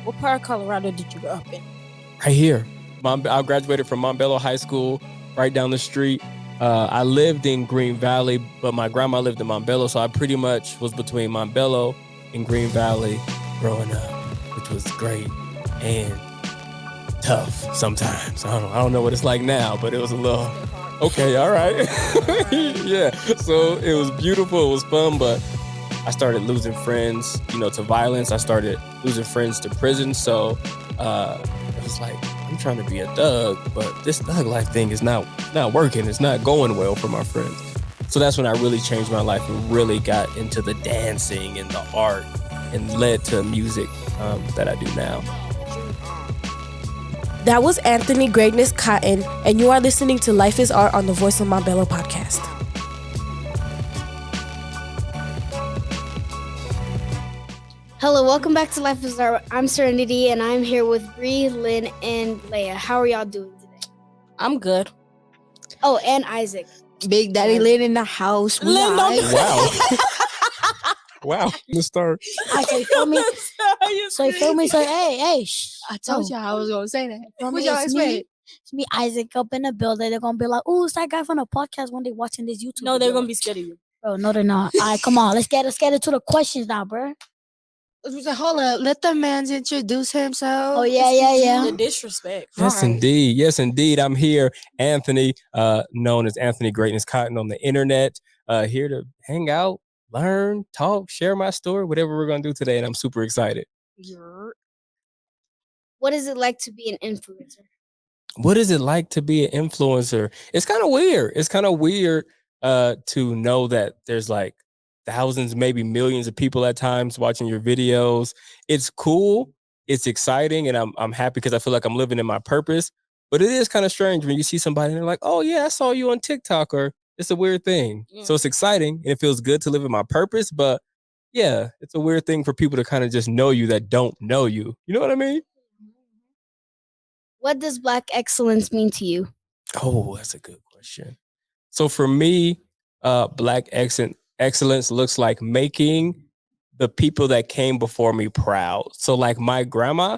What part of Colorado did you grow up in? Right here. I graduated from Montbello High School, right down the street. I lived in Green Valley, but my grandma lived in Montbello, so I pretty much was between Montbello and Green Valley growing up, which was great and tough sometimes. I don't know what it's like now, but it was a little okay. All right, yeah. So it was beautiful. It was fun, but I started losing friends, to violence. I started losing friends to prison. So it was like, I'm trying to be a thug, but this thug life thing is not working. It's not going well for my friends. So that's when I really changed my life and really got into the dancing and the art and led to music that I do now. That was Anthony Greatness Cotton, and you are listening to Life is Art on the Voice of Montbello Podcast. Hello, welcome back to Life is Art. I'm Serenity, and I'm here with Bree, Lynn, and Leia. How are y'all doing today? I'm good. Oh, and Isaac. Big Daddy Lynn in the house. Lynn, Wow. Wow. Let's start. I say, feel me. So, feel me. So, hey, shh. I told y'all I was going to say that. Feel What me? y'all It's expect? It's me, Isaac, up in the building. They're going to be like, ooh, it's that guy from the podcast when they watching this YouTube. No, they're going to be scared of you. Bro, no, they're not. All right, come on. Let's get into the questions now, bro. Hold up. Let the man introduce himself. Oh, yeah. The disrespect. Yes, Right. indeed. Yes, indeed. I'm here, Anthony, known as Anthony Greatness Cotton on the internet, here to hang out, learn, talk, share my story, whatever we're going to do today. And I'm super excited. What is it like to be an influencer? What is it like to be an influencer? It's kind of weird. It's kind of weird to know that there's like thousands, maybe millions of people at times watching your videos. It's cool. It's exciting. And I'm happy because I feel like I'm living in my purpose. But it is kind of strange when you see somebody and they're like, oh, yeah, I saw you on TikTok, or it's a weird thing. Yeah. So it's exciting and it feels good to live in my purpose. But yeah, it's a weird thing for people to kind of just know you that don't know you. You know what I mean? What does Black excellence mean to you? Oh, that's a good question. So for me, Black excellence looks like making the people that came before me proud. So like my grandma,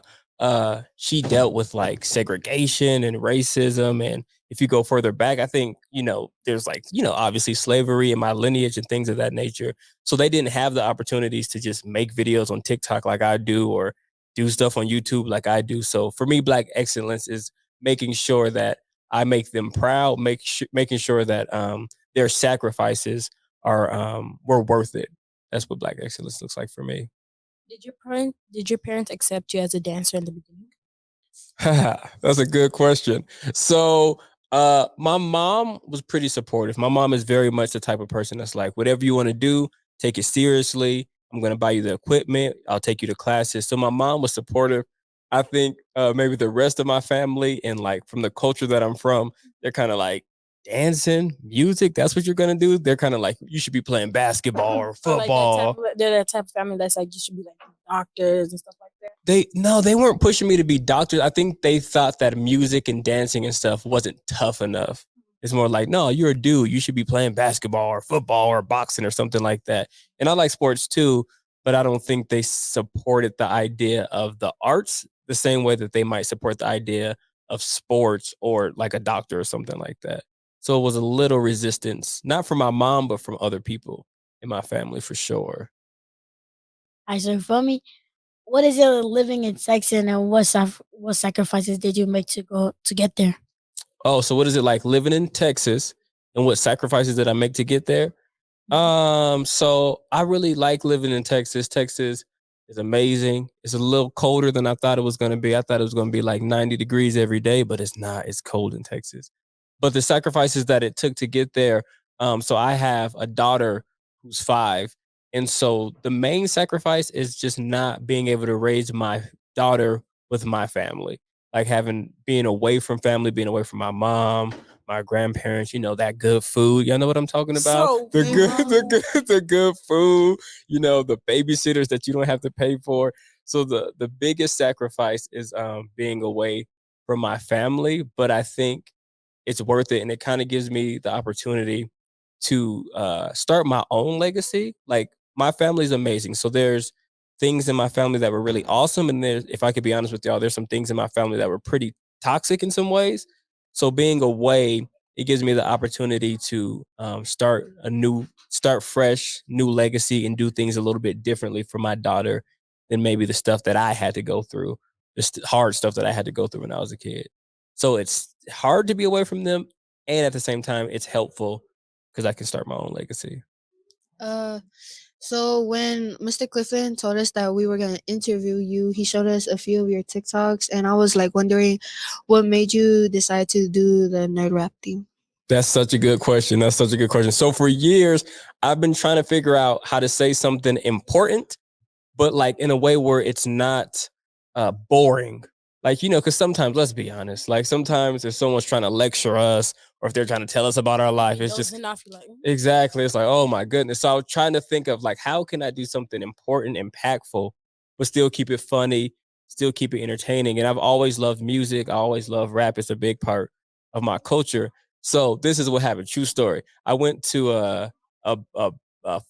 she dealt with like segregation and racism. And if you go further back, I think, there's like, obviously slavery in my lineage and things of that nature. So they didn't have the opportunities to just make videos on TikTok like I do, or do stuff on YouTube like I do. So for me, Black excellence is making sure that I make them proud, making sure that their sacrifices were worth it. That's what Black excellence looks like for me. Did your parents accept you as a dancer in the beginning? That's a good question. So my mom was pretty supportive. My mom is very much the type of person that's like, whatever you want to do, take it seriously. I'm going to buy you the equipment. I'll take you to classes. So my mom was supportive. I think maybe the rest of my family and like from the culture that I'm from, they're kind of like, dancing, music, that's what you're going to do? They're kind of like, you should be playing basketball or football. They're that type of family that's like, you should be like doctors and stuff like that. They weren't pushing me to be doctors. I think they thought that music and dancing and stuff wasn't tough enough. It's more like, no, you're a dude. You should be playing basketball or football or boxing or something like that. And I like sports too, but I don't think they supported the idea of the arts the same way that they might support the idea of sports or like a doctor or something like that. So it was a little resistance, not from my mom, but from other people in my family for sure. I said, for me, what is it living in Texas, and what sacrifices did you make to get there? Oh, so what is it like living in Texas, and what sacrifices did I make to get there? So I really like living in Texas. Texas is amazing. It's a little colder than I thought it was going to be. I thought it was going to be like 90 degrees every day, but it's not. It's cold in Texas. But the sacrifices that it took to get there. So I have a daughter who's 5. And so the main sacrifice is just not being able to raise my daughter with my family. Like being away from family, being away from my mom, my grandparents, that good food. Y'all know what I'm talking about? So the good food, the babysitters that you don't have to pay for. So the biggest sacrifice is being away from my family. But I think it's worth it. And it kind of gives me the opportunity to start my own legacy. Like my family is amazing. So there's things in my family that were really awesome. And there, if I could be honest with y'all, there's some things in my family that were pretty toxic in some ways. So being away, it gives me the opportunity to start fresh, new legacy, and do things a little bit differently for my daughter than maybe the stuff that I had to go through, hard stuff that I had to go through when I was a kid. So it's hard to be away from them, and at the same time, it's helpful because I can start my own legacy. So when Mr. Clifton told us that we were gonna interview you, he showed us a few of your TikToks, and I was like wondering, what made you decide to do the nerd rap theme? That's such a good question. That's such a good question. So for years, I've been trying to figure out how to say something important, but like in a way where it's not boring. Like, because sometimes, let's be honest, like sometimes if someone's trying to lecture us or if they're trying to tell us about our life, it's just exactly. It's like, oh my goodness. So I was trying to think of like, how can I do something important, impactful, but still keep it funny, still keep it entertaining. And I've always loved music. I always love rap. It's a big part of my culture. So this is what happened. True story. I went to a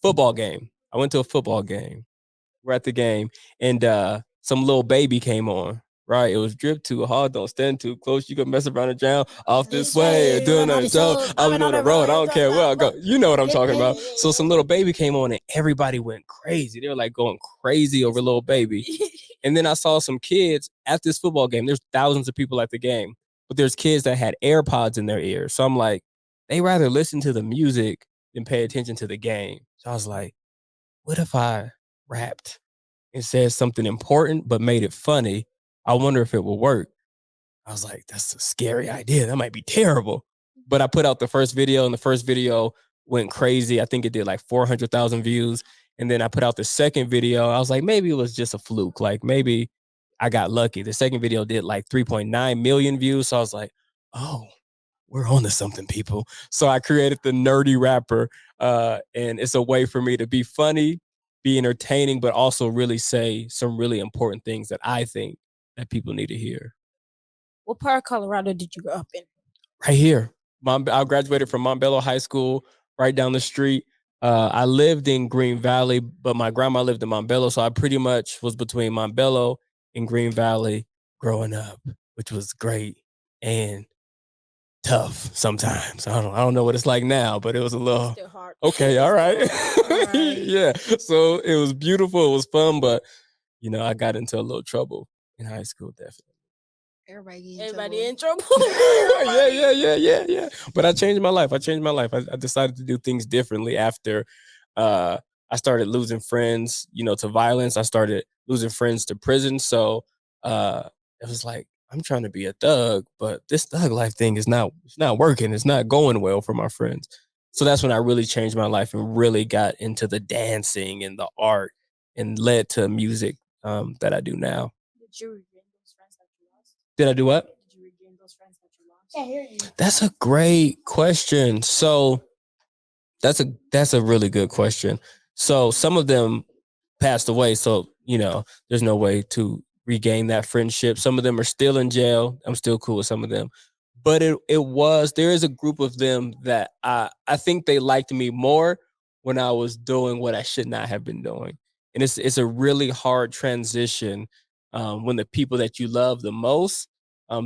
football game. I went to a football game. We're at the game, and some little baby came on. Right, it was drip too hard. Don't stand too close. You can mess around and drown off this way. Doing that show. I've been on the road. I don't care where I go. You know what I'm talking about. So some little baby came on, and everybody went crazy. They were like going crazy over little baby. And then I saw some kids at this football game. There's thousands of people at the game, but there's kids that had AirPods in their ears. So I'm like, they rather listen to the music than pay attention to the game. So I was like, what if I rapped and said something important but made it funny? I wonder if it will work. I was like, that's a scary idea. That might be terrible. But I put out the first video, and the first video went crazy. I think it did like 400,000 views. And then I put out the second video. I was like, maybe it was just a fluke. Like maybe I got lucky. The second video did like 3.9 million views. So I was like, oh, we're on to something, people. So I created the Nerdy Rapper. And it's a way for me to be funny, be entertaining, but also really say some really important things that I think that people need to hear. What part of Colorado did you grow up in? Right here. I graduated from Montbello High School, right down the street. I lived in Green Valley, but my grandma lived in Montbello, so I pretty much was between Montbello and Green Valley growing up, which was great and tough sometimes. I don't know what it's like now, but it was a little Still hard. Okay, all right. All right. Yeah. So it was beautiful, it was fun, but I got into a little trouble in high school, definitely. Everybody in trouble. Yeah. But I changed my life. I decided to do things differently after I started losing friends, to violence. I started losing friends to prison. So it was like, I'm trying to be a thug, but this thug life thing it's not working. It's not going well for my friends. So that's when I really changed my life and really got into the dancing and the art and led to music that I do now. Did you regain those friends that you lost? Did I do what? Did you regain those friends that you lost? I hear you. That's a great question. So that's a really good question. So some of them passed away. So, there's no way to regain that friendship. Some of them are still in jail. I'm still cool with some of them. But there is a group of them that I think they liked me more when I was doing what I should not have been doing. And it's a really hard transition when the people that you love the most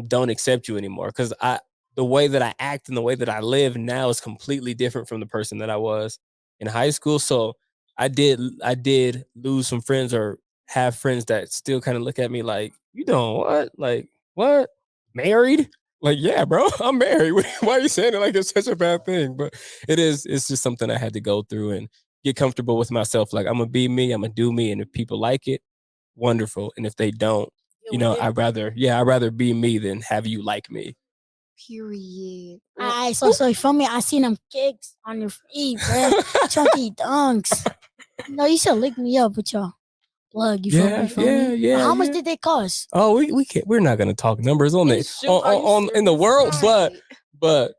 don't accept you anymore. Because the way that I act and the way that I live now is completely different from the person that I was in high school. So I did lose some friends or have friends that still kind of look at me like, you doing what? Like, what? Married? Like, yeah, bro, I'm married. Why are you saying it like it's such a bad thing? But it's just something I had to go through and get comfortable with myself. Like, I'm going to be me, I'm going to do me. And if people like it, wonderful. And if they don't, I'd rather be me than have you like me. Period. Alright, so you feel me? I seen them kicks on your feet, bro. Chunky dunks. No, you should lick me up with your plug. You feel me? Yeah. How much did they cost? Oh, we can't. We're not gonna talk numbers on it in the world, but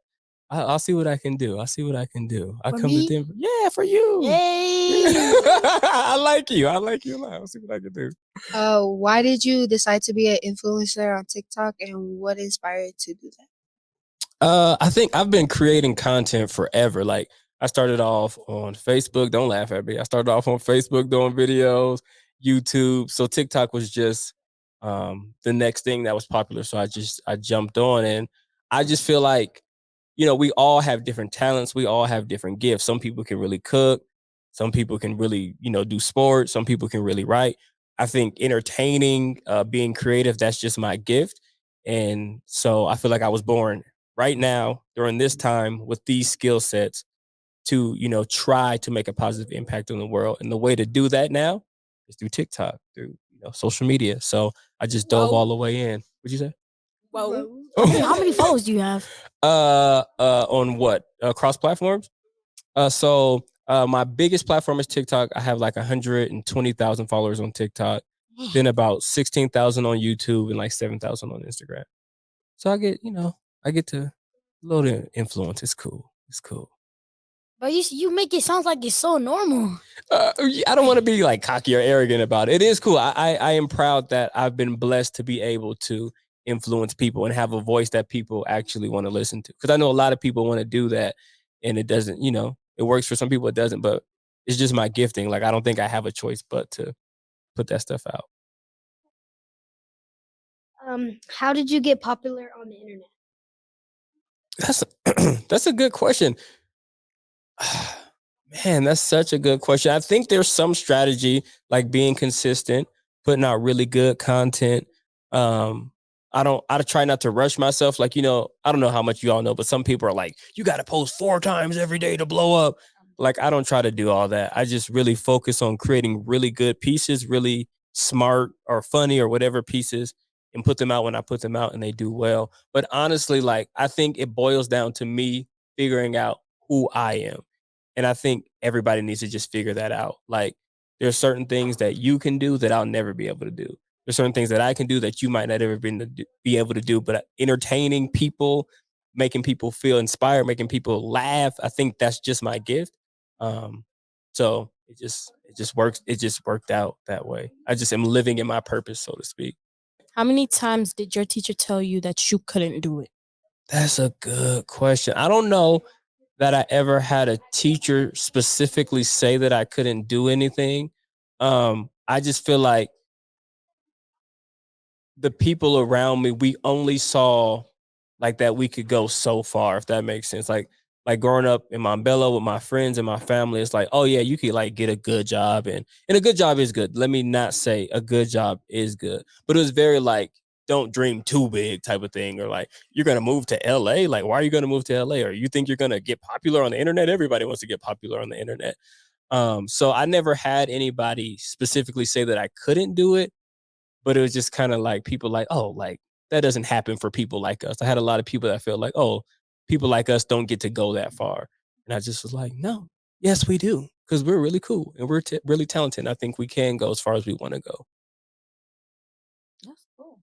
I'll see what I can do. I For come me? to Denver. Yeah, for you. Yay! I like you a lot. I'll see what I can do. Why did you decide to be an influencer on TikTok, and what inspired you to do that? I think I've been creating content forever. Like I started off on Facebook. Don't laugh at me. I started off on Facebook doing videos. YouTube. So TikTok was just the next thing that was popular. So I jumped on, and I just feel like, we all have different talents. We all have different gifts. Some people can really cook. Some people can really, do sports. Some people can really write. I think entertaining, being creative, that's just my gift. And so I feel like I was born right now during this time with these skill sets to, try to make a positive impact on the world. And the way to do that now is through TikTok, through, social media. So I just dove all the way in. What'd you say? Whoa. How many followers do you have? On what? Cross platforms? My biggest platform is TikTok. I have like 120,000 followers on TikTok. Then about 16,000 on YouTube and like 7,000 on Instagram. So I get to a little influence. It's cool. It's cool. But you make it sound like it's so normal. I don't want to be like cocky or arrogant about it. It is cool. I am proud that I've been blessed to be able to influence people and have a voice that people actually want to listen to. Because I know a lot of people want to do that, and it doesn't. It works for some people, it doesn't. But it's just my gifting. Like, I don't think I have a choice but to put that stuff out. How did you get popular on the internet? That's a good question. Man, that's such a good question. I think there's some strategy, like being consistent, putting out really good content. I try not to rush myself. Like, I don't know how much you all know, but some people are like, you got to post 4 times every day to blow up. Like, I don't try to do all that. I just really focus on creating really good pieces, really smart or funny or whatever pieces, and put them out when I put them out and they do well. But honestly, like, I think it boils down to me figuring out who I am. And I think everybody needs to just figure that out. Like, there's certain things that you can do that I'll never be able to do. There's certain things that I can do that you might not ever be able to do. But entertaining people, making people feel inspired, making people laugh, I think that's just my gift. So it just works. It just worked out that way. I just am living in my purpose, so to speak. How many times did your teacher tell you that you couldn't do it? That's a good question. I don't know that I ever had a teacher specifically say that I couldn't do anything. I just feel like the people around me, we only saw like that we could go so far, if that makes sense. Like growing up in Montbello with my friends and my family, it's like, oh yeah, you could like get a good job, and a good job is good. Let me not say a good job is good, but it was very like, don't dream too big type of thing, or like, you're gonna move to LA. Like, why are you gonna move to LA? Or you think you're gonna get popular on the internet? Everybody wants to get popular on the internet. So I never had anybody specifically say that I couldn't do it, but it was just kind of like people like, oh, like that doesn't happen for people like us. I had a lot of people that felt like, oh, people like us don't get to go that far. And I just was like, no, yes, we do. Because we're really cool and we're really talented. And I think we can go as far as we want to go. That's cool.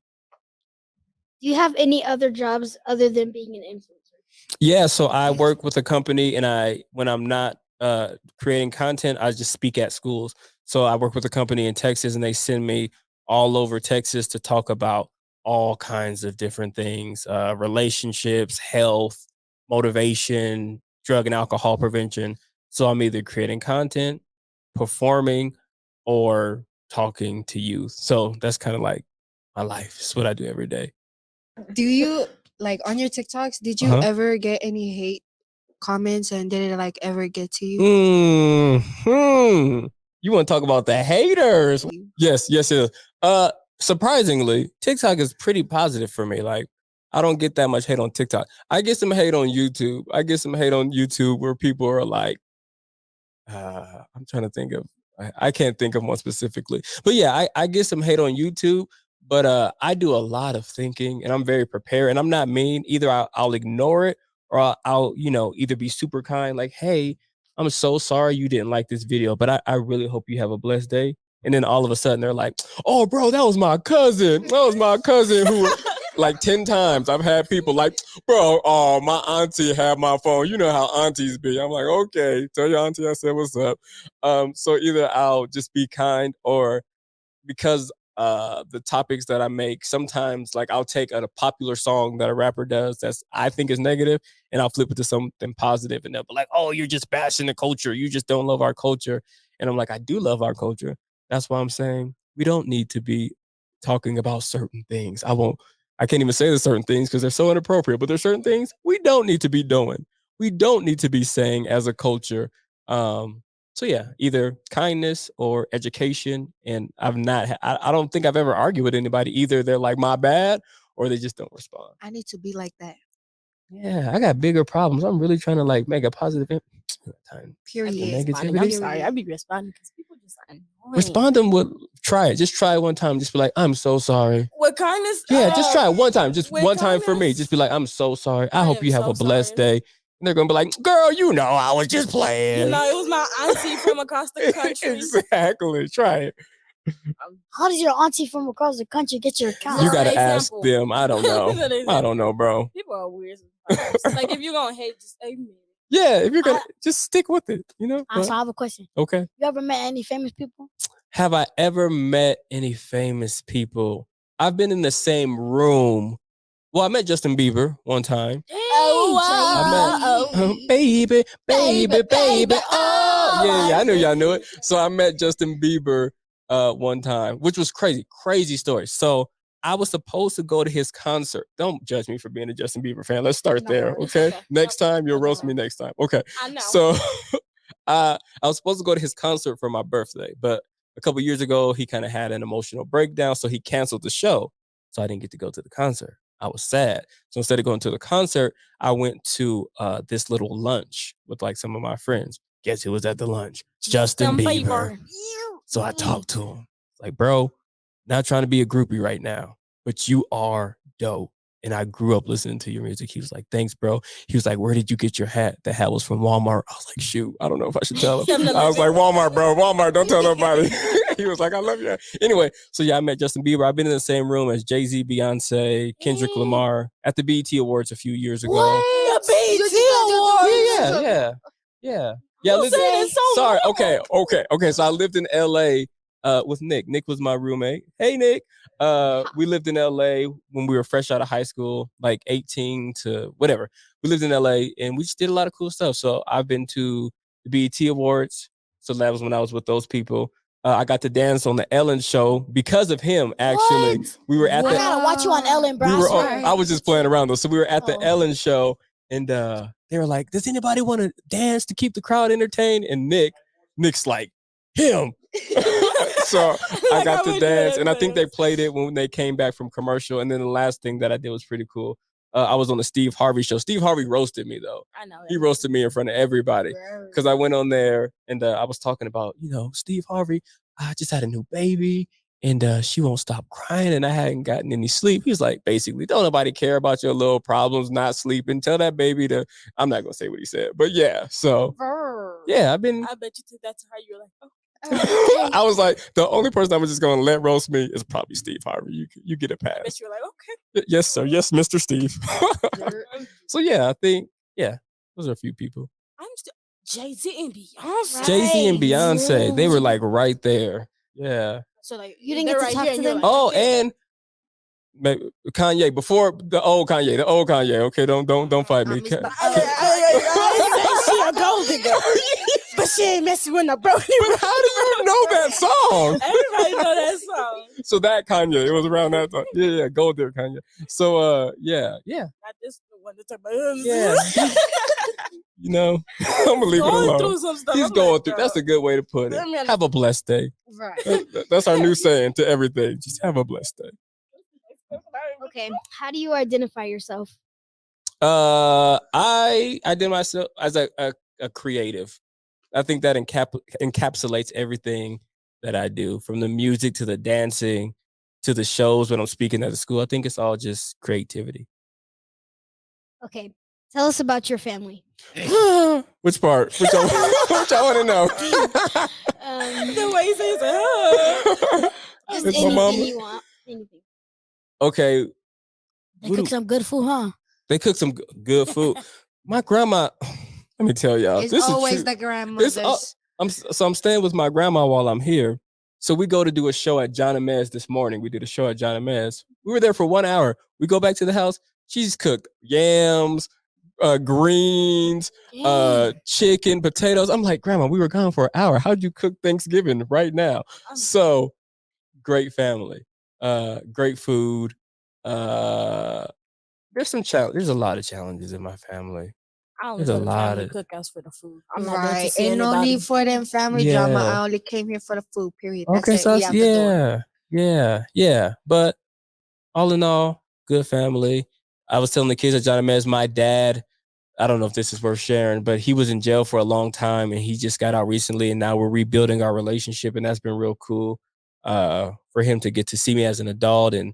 Do you have any other jobs other than being an influencer? Yeah, so I work with a company, and when I'm not creating content, I just speak at schools. So I work with a company in Texas, and they send me all over Texas to talk about all kinds of different things, relationships, health, motivation, drug and alcohol prevention. So I'm either creating content, performing, or talking to youth. So that's kind of like my life. It's what I do every day. Do you like on your TikToks? Did you ever get any hate comments, and did it like ever get to you? You want to talk about the haters? Yes. Surprisingly, TikTok is pretty positive for me. Like, I don't get that much hate on TikTok. I get some hate on YouTube. Where people are like, I'm trying to think of, I can't think of one specifically. But yeah, I get some hate on YouTube, but I do a lot of thinking, and I'm very prepared, and I'm not mean. Either I'll ignore it, or I'll either be super kind, like, hey, I'm so sorry you didn't like this video, but I really hope you have a blessed day. And then all of a sudden they're like, oh, bro, that was my cousin. Who like 10 times I've had people like, bro, oh, my auntie had my phone. You know how aunties be. I'm like, okay, tell your auntie I said what's up. So either I'll just be kind, or because the topics that I make, sometimes like I'll take a popular song that a rapper does that's I think is negative, and I'll flip it to something positive, and they'll be like, oh, you're just bashing the culture. You just don't love our culture. And I'm like, I do love our culture. That's why I'm saying we don't need to be talking about certain things. I can't even say the certain things because they're so inappropriate, but there's certain things we don't need to be doing. We don't need to be saying as a culture. So yeah, either kindness or education. And I don't think I've ever argued with anybody. Either they're like, my bad, or they just don't respond. I need to be like that. Yeah, I got bigger problems. I'm really trying to like make a positive Period. Negativity. I'm sorry. I be responding because people just are annoying. Respond them with try it. Just try it one time. Just be like, I'm so sorry. With kindness. Yeah, just try it one time. Just with one time for me. kindness. Just be like, I'm so sorry. I I hope am you have so a blessed sorry. day. And they're gonna be like, girl, you know, I was just playing. You know, it was my auntie from across the country. Exactly. Try it. How does your auntie from across the country get your account? You Just gotta an ask example. them. I don't know. Just an I example. don't know, bro. People are weird. sometimes. Like if you're gonna hate, just admit it. Yeah, if you're gonna just stick with it, you know. So I have a question. Okay. You ever met any famous people? Have I ever met any famous people? I've been in the same room. Well, I met Justin Bieber one time. Baby. Oh, yeah, I knew y'all knew it. So I met Justin Bieber one time, which was crazy story. So I was supposed to go to his concert. Don't judge me for being a Justin Bieber fan. Let's start No there, worries. okay? Okay. Next time, you'll No roast me worries. next time. Okay. I know. So I was supposed to go to his concert for my birthday, but a couple years ago, he kind of had an emotional breakdown, so he canceled the show. So I didn't get to go to the concert. I was sad. So instead of going to the concert, I went to this little lunch with like some of my friends. Guess who was at the lunch? Justin Bieber. So I talked to him. Like, bro, not trying to be a groupie right now, but you are dope. And I grew up listening to your music. He was like, thanks, bro. He was like, where did you get your hat? The hat was from Walmart. I was like, shoot, I don't know if I should tell him. I was like, Walmart, bro. Walmart, don't tell nobody. He was like, I love you. Anyway, so yeah, I met Justin Bieber. I've been in the same room as Jay-Z, Beyonce, Kendrick Lamar at the BET Awards a few years ago. The BET Awards. Yeah. You said it so Sorry. wrong. Okay. So I lived in LA with Nick. Nick was my roommate. Hey, Nick. We lived in LA when we were fresh out of high school, like 18 to whatever. We lived in LA and we just did a lot of cool stuff. So I've been to the BET Awards. So that was when I was with those people. I got to dance on the Ellen show because of him. Actually, What? we were at I the. gotta watch you on Ellen, bro. I was just playing around though. So we were at the Oh. Ellen show, and they were like, "Does anybody want to dance to keep the crowd entertained?" And Nick's like, him. So I got to dance, and I think they played it when they came back from commercial. And then the last thing that I did was pretty cool. I was on the Steve Harvey show. Steve Harvey roasted me though. I know. He roasted me in front of everybody because I went on there and I was talking about, Steve Harvey, I just had a new baby and she won't stop crying and I hadn't gotten any sleep. He was like, basically, don't nobody care about your little problems, not sleeping. Tell that baby to, I'm not going to say what he said, but yeah. So yeah, I bet you took that to her. You were like, oh. I was like, the only person I was just going to let roast me is probably Steve Harvey. You get a I bet pass. you were like, okay. Yes, sir. Yes, Mr. Steve. So yeah, I think, those are a few people. I'm still Jay-Z and Beyonce. Jay-Z and Right. Beyonce, they were like right there. Yeah. So like You didn't they're get to right talk here, to and you're them? like, Oh, okay. and Kanye before the old Kanye. Okay, don't fight me. I she a gold digger, but she ain't messing with no broken. But how do you know that song? Everybody know that song. So that Kanye, it was around that time. Yeah, gold digger Kanye. So yeah. Not this one to talk about. Yeah. I'm gonna leave it Going alone. through some stuff. He's I'm going like, through. girl. That's a good way to put I mean, it. Have a blessed day. Right. That's our new saying to everything. Just have a blessed day. Okay. How do you identify yourself? I did myself as a creative. I think that encapsulates everything that I do, from the music to the dancing to the shows when I'm speaking at the school. I think it's all just creativity. Okay. Tell us about your family. Which part? Which I want to know. The way he says it. Just It's my mama. anything you want. Anything. Okay, They What cook do- some good food, huh? they cook some good food. My grandma, let me tell y'all, It's this is always true. the grandmothers. I'm staying with my grandma while I'm here. So we go to do a show at John and Mez this morning. We did a show at John and Mez. We were there for 1 hour. We go back to the house. She's cooked yams, greens, chicken, potatoes. I'm like, Grandma, we were gone for an hour. How'd you cook Thanksgiving right now? So great family, great food. There's some challenge. There's a lot of challenges in my family. I only There's a go to lot family of cookouts for the food. I'm not there to Right. see Ain't no anybody. need for them family drama. I only came here for the food, period. That's okay, it. so We out the door. yeah. But all in all, good family. I was telling the kids at John Mez, my dad, I don't know if this is worth sharing, but he was in jail for a long time and he just got out recently, and now we're rebuilding our relationship, and that's been real cool for him to get to see me as an adult and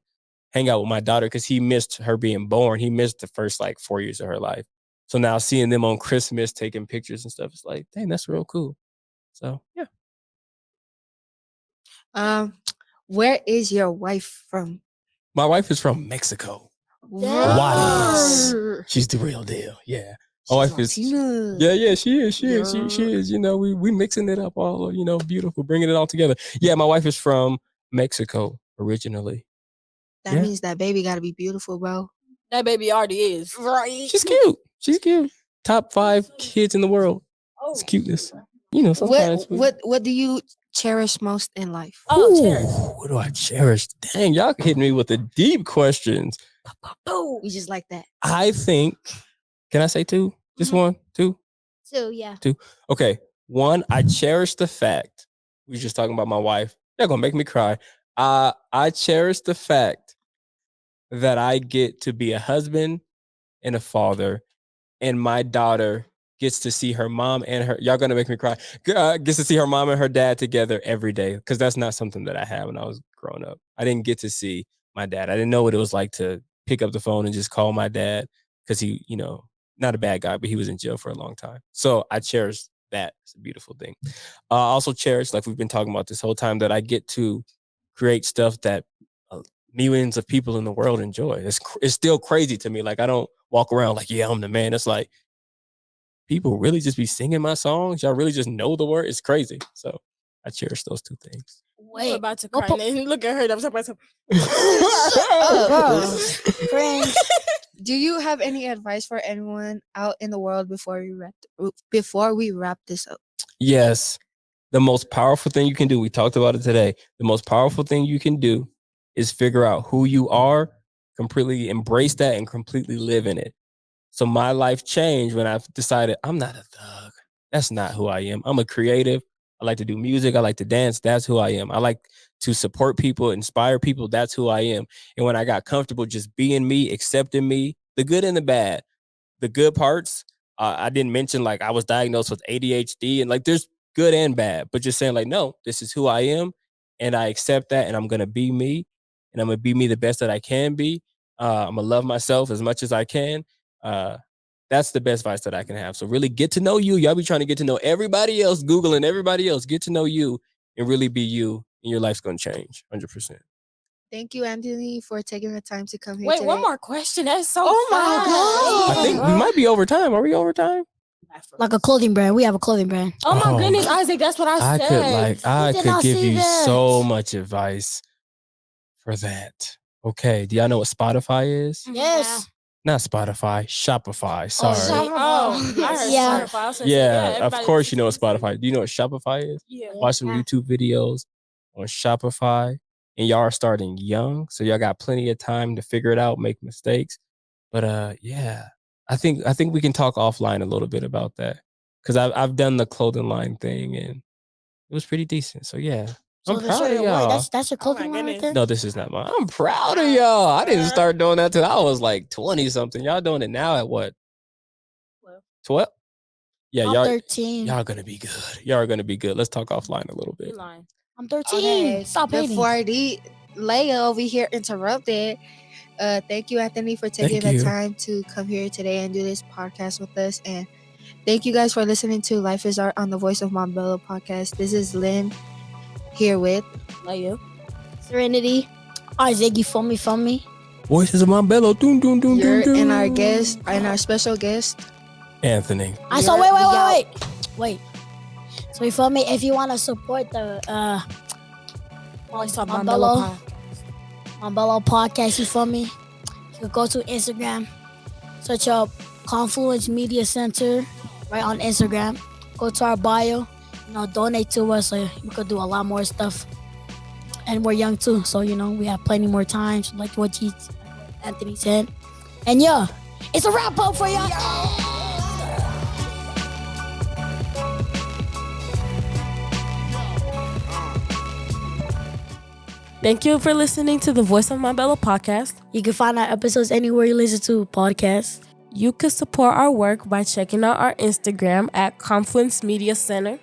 hang out with my daughter, because he missed her being born. He missed the first 4 years of her life. So now seeing them on Christmas taking pictures and stuff, it's like, dang, that's real cool. So yeah. Where is your wife from? My wife is from Mexico. Juárez. She's the real deal. Yeah. She's My wife is. Latina. Yeah, she is. She is. You know, we mixing it up all, beautiful, bringing it all together. Yeah, my wife is from Mexico originally. That means that baby got to be beautiful, bro. That baby already is. Right. She's cute. Top 5 kids in the world. It's cuteness. Sometimes. What do you cherish most in life? Cherish. What do I cherish? Dang, y'all hitting me with the deep questions. We just like that. I think. Can I say 2? Just 1, 2. So yeah. 2. Okay. 1, I cherish the fact. We were just talking about my wife. Y'all gonna make me cry. I cherish the fact that I get to be a husband and a father, and my daughter gets to see her mom and her. Y'all gonna make me cry. Gets to see her mom and her dad together every day, because that's not something that I had when I was growing up. I didn't get to see my dad. I didn't know what it was like to pick up the phone and just call my dad, because he, not a bad guy, but he was in jail for a long time. So I cherish that. It's a beautiful thing. I also cherish, like we've been talking about this whole time, that I get to create stuff that millions of people in the world enjoy. It's still crazy to me. Like, I don't walk around like, yeah, I'm the man. It's like, people really just be singing my songs. Y'all really just know the word. It's crazy. So I cherish those 2 things. Wait, I'm about to cry. Look at her. I'm talking about Friends, do you have any advice for anyone out in the world before we wrap this up? Yes. The most powerful thing you can do, we talked about it today. The most powerful thing you can do is figure out who you are, completely embrace that, and completely live in it. So my life changed when I decided I'm not a thug. That's not who I am. I'm a creative. I like to do music. I like to dance. That's who I am. I like to support people, inspire people. That's who I am. And when I got comfortable just being me, accepting me, the good and the bad, the good parts, I didn't mention I was diagnosed with ADHD, and there's good and bad, but just saying no, this is who I am, and I accept that, and I'm going to be me, and I'm going to be me the best that I can be. I'm going to love myself as much as I can. That's the best advice that I can have. So really get to know you. Y'all be trying to get to know everybody else, Googling everybody else. Get to know you and really be you, and your life's going to change 100%. Thank you, Anthony, for taking the time to come here Wait, today. one more question. That's so Oh my fast. I think we might be over time. Are we over time? Like a clothing brand. We have a clothing brand. Oh my goodness, Isaac, that's what I said. I did could not give see you that. so much advice for that. Okay. Do y'all know what Spotify is? Yes. Not Spotify, Shopify. Sorry. I heard Yeah. Spotify. I was gonna say, Yeah, of everybody course you know what listens to Spotify. Do you know what Shopify is? Yeah. Watch some Yeah. YouTube videos on Shopify, and y'all are starting young, so y'all got plenty of time to figure it out, make mistakes. But yeah, I think we can talk offline a little bit about that, because I've done the clothing line thing and it was pretty decent. So yeah, I'm proud of y'all. That's a clothing line right goodness. there? No, this is not mine. I'm proud of y'all. I didn't start doing that till I was 20 something. Y'all doing it now at what? 12? Yeah, I'm y'all 13. y'all gonna be good. Y'all are gonna be good. Let's talk offline a little bit. You lying. I'm 13. Okay, Stop hating. before the Leia over here interrupted, thank you, Anthony, for taking Thank the you. time to come here today and do this podcast with us. And thank you guys for listening to Life is Art on the Voice of Montbello Podcast. This is Lynn here with Leia. Serenity. Isaac, you feel me? Voices of Montbello. Doom, doom, doom, your doom, doom. and our guest and our special guest. Anthony. I saw. Yeah. Wait. So you feel me? If you want to support the Voice of Montbello Podcast, you feel me? You can go to Instagram, search up Confluence Media Center, right on Instagram. Go to our bio, donate to us so we could do a lot more stuff. And we're young too, so we have plenty more time, so like what Anthony said. And yeah, it's a wrap up for y'all. Thank you for listening to the Voice of Montbello Podcast. You can find our episodes anywhere you listen to podcasts. You can support our work by checking out our Instagram at Confluence Media Center.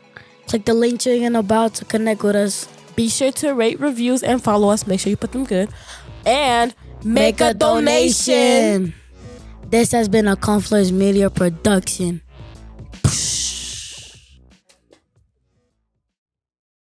Click the link tree in about to connect with us. Be sure to rate, reviews, and follow us. Make sure you put them good. And make a donation. This has been a Confluence Media production.